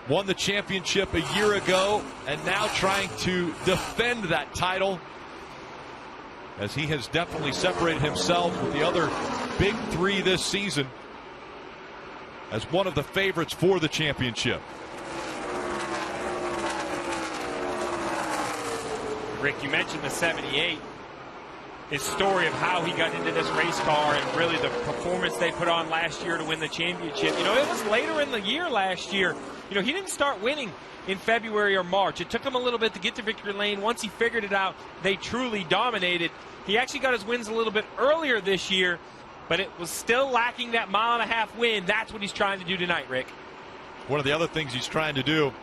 won the championship a year ago and now trying to defend that title, as he has definitely separated himself with the other big three this season as one of the favorites for the championship. Rick, you mentioned the 78. His story of how he got into this race car and really the performance they put on last year to win the championship. You know, it was later in the year last year. You know, he didn't start winning in February or March. It took him a little bit to get to victory lane. Once he figured it out, they truly dominated. He actually got his wins a little bit earlier this year, but it was still lacking that mile-and-a-half win. That's what he's trying to do tonight, Rick. One of the other things he's trying to do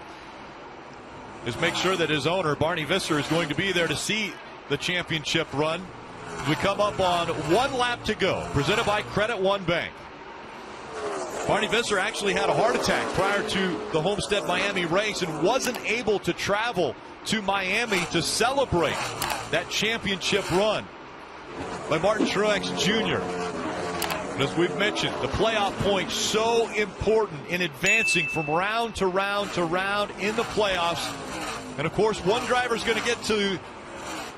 is make sure that his owner, Barney Visser, is going to be there to see the championship run. We come up on 1 lap to go, presented by Credit One Bank. Barney Visser actually had a heart attack prior to the Homestead Miami race and wasn't able to travel to Miami to celebrate that championship run by Martin Truex Jr. And as we've mentioned, the playoff points so important in advancing from round to round to round in the playoffs. And of course, one driver is going to get to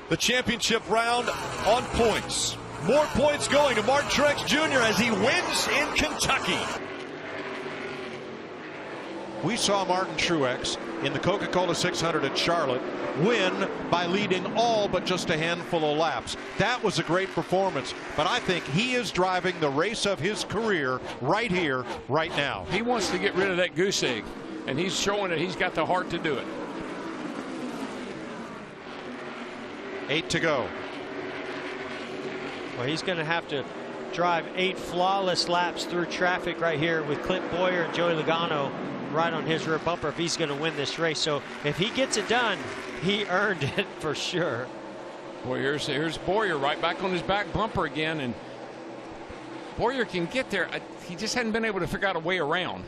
the championship round on points. More points going to Martin Truex Jr. as he wins in Kentucky. We saw Martin Truex in the Coca-Cola 600 at Charlotte win by leading all but just a handful of laps. That was a great performance, but I think he is driving the race of his career right here, right now. He wants to get rid of that goose egg, and he's showing that he's got the heart to do it. 8 to go. Well, he's going to have to drive 8 flawless laps through traffic right here with Clint Boyer and Joey Logano right on his rear bumper if he's going to win this race. So if he gets it done, he earned it for sure. Boy, here's Boyer right back on his back bumper again, and Boyer can get there. He just hadn't been able to figure out a way around.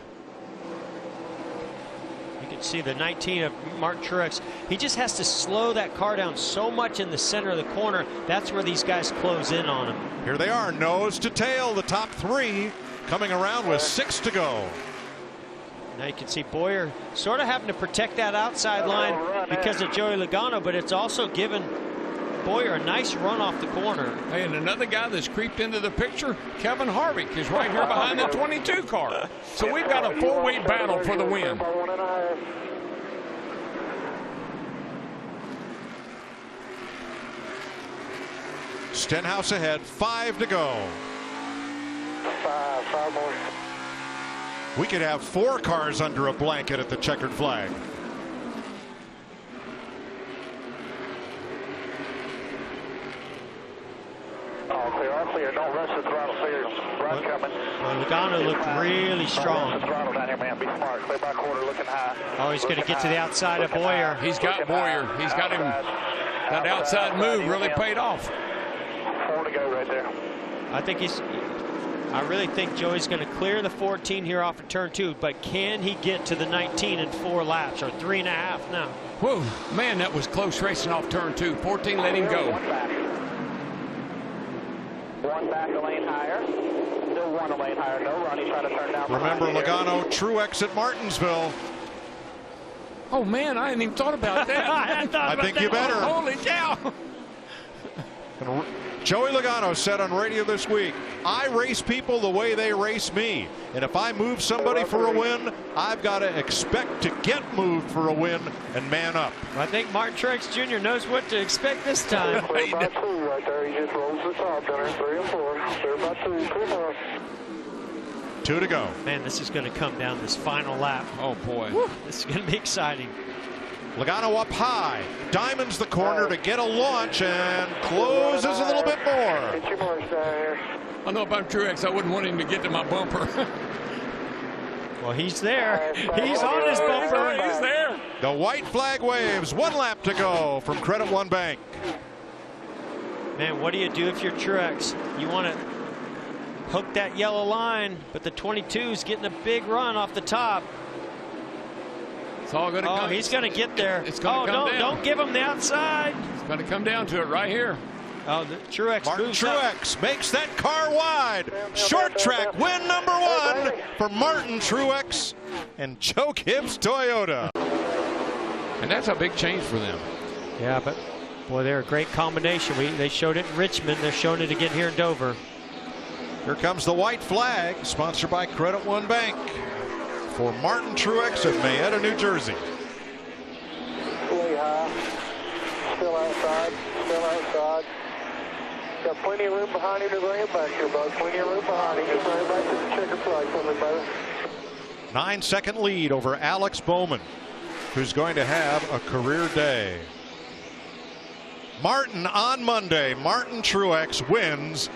You can see the 19 of Martin Truex. He just has to slow that car down so much in the center of the corner. That's where these guys close in on him. Here they are, nose to tail, the top 3 coming around with 6 to go. Now you can see Boyer sort of having to protect that outside line because of Joey Logano, but it's also given Boyer a nice run off the corner. Hey, and another guy that's creeped into the picture, Kevin Harvick, is right here behind the 22 car. So we've got a 4-way battle for the win. Stenhouse ahead, 5 to go. 5 more. We could have 4 cars under a blanket at the checkered flag. All clear. Don't rush the throttle. See your run coming. Well, Logano looked really strong. Don't rush the throttle down here, man. Be smart. Clear by quarter, looking high. Oh, he's going to get to the outside of Boyer. He's got Boyer. He's got him. That outside move really paid off. 4 to go right there. I really think Joey's going to clear the 14 here off of turn 2, but can he get to the 19 in 4 laps or 3.5 now? Whoa, man, that was close racing off turn 2. 14 let him go. One back a lane higher. Still 1 a lane higher. No run. He's trying to turn down. Remember Logano, Truex at Martinsville. Oh, man, I hadn't even thought about that. I think you better. Holy cow. Joey Logano said on radio this week, I race people the way they race me. And if I move somebody for a win, I've got to expect to get moved for a win and man up. I think Martin Truex Jr. knows what to expect this time. Clear by 2 right there. He just rolls the top down there. 3 and 4. Clear by 2. Clear more. 2 to go. Man, this is going to come down this final lap. Oh, boy. Woo, this is going to be exciting. Logano up high, diamonds the corner to get a launch and closes a little bit more. Get your marks down here. I know if I'm Truex, I wouldn't want him to get to my bumper. Well, he's there. He's on his bumper. He's there. The white flag waves. 1 lap to go from Credit One Bank. Man, what do you do if you're Truex? You want to hook that yellow line, but the 22's getting a big run off the top. It's all going to come. He's going to get there. It's going to come down. Don't give him the outside. It's going to come down to it right here. Oh, the Truex Martin moves up. Truex makes that car wide. Short track win #1 for Martin Truex and Joe Gibbs Toyota. And that's a big change for them. Yeah, but boy, they're a great combination. They showed it in Richmond. They're showing it again here in Dover. Here comes the white flag, sponsored by Credit One Bank, for Martin Truex of Mayetta, New Jersey. Way high. Still outside. Still outside. Got plenty of room behind him to bring it back here, bud. Plenty of room behind him. Just bring it back to the checker flag for me, brother. 9-second lead over Alex Bowman, who's going to have a career day. Martin on Monday. Martin Truex wins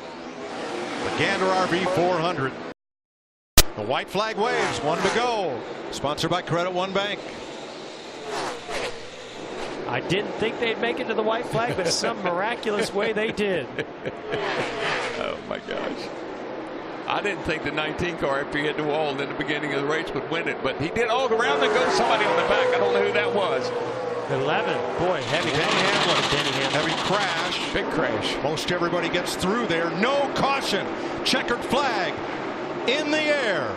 the Gander RV 400. The white flag waves, 1 to go. Sponsored by Credit One Bank. I didn't think they'd make it to the white flag, but in some miraculous way they did. Oh my gosh. I didn't think the 19 car, after he hit the wall in the beginning of the race, would win it, but he did. Oh, around there goes somebody on the back. I don't know who that was. 11. Boy, heavy. Denny Hamlin. Heavy crash. Big crash. Most everybody gets through there. No caution. Checkered flag in the air.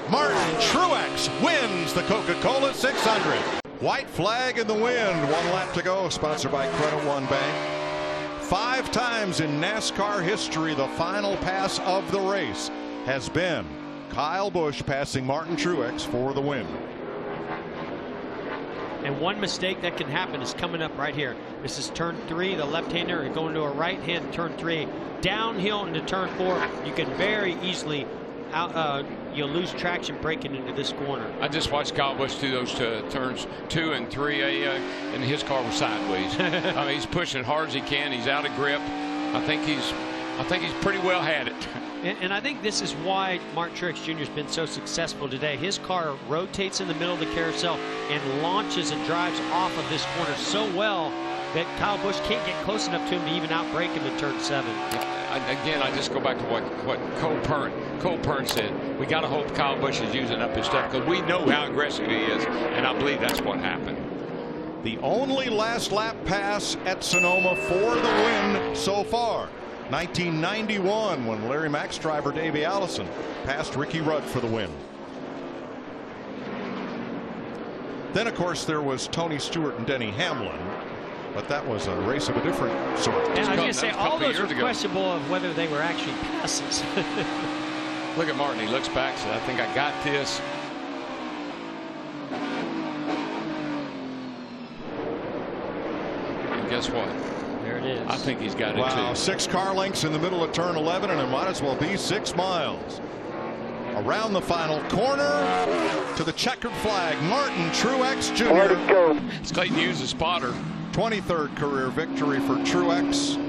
Martin Truex wins the Coca-Cola 600. White flag in the wind. 1 lap to go. Sponsored by Credit One Bank. 5 times in NASCAR history, the final pass of the race has been Kyle Busch passing Martin Truex for the win. And one mistake that can happen is coming up right here. This is turn 3, the left-hander going to a right hand, turn 3. Downhill into turn 4. You can very easily you'll lose traction braking into this corner. I just watched Kyle Busch do those turns 2 and 3, and his car was sideways. I mean, he's pushing as hard as he can. He's out of grip. I think he's pretty well had it. And I think this is why Martin Truex Jr. has been so successful today. His car rotates in the middle of the carousel and launches and drives off of this corner so well that Kyle Busch can't get close enough to him to even outbrake him in turn 7. Again, I just go back to what Cole Pern said. We got to hope Kyle Busch is using up his stuff, because we know how aggressive he is, and I believe that's what happened. The only last lap pass at Sonoma for the win so far. 1991, when Larry Mack's driver Davey Allison passed Ricky Rudd for the win. Then, of course, there was Tony Stewart and Denny Hamlin, but that was a race of a different sort. And I was going to say, all those were questionable of whether they were actually passes. Look at Martin. He looks back, says, I think I got this. And guess what? There it is. I think he's got it Wow, too. 6 car lengths in the middle of turn 11, and it might as well be 6 miles. Around the final corner to the checkered flag, Martin Truex Jr. Let's go. Clayton Hughes, the spotter. 23rd career victory for Truex.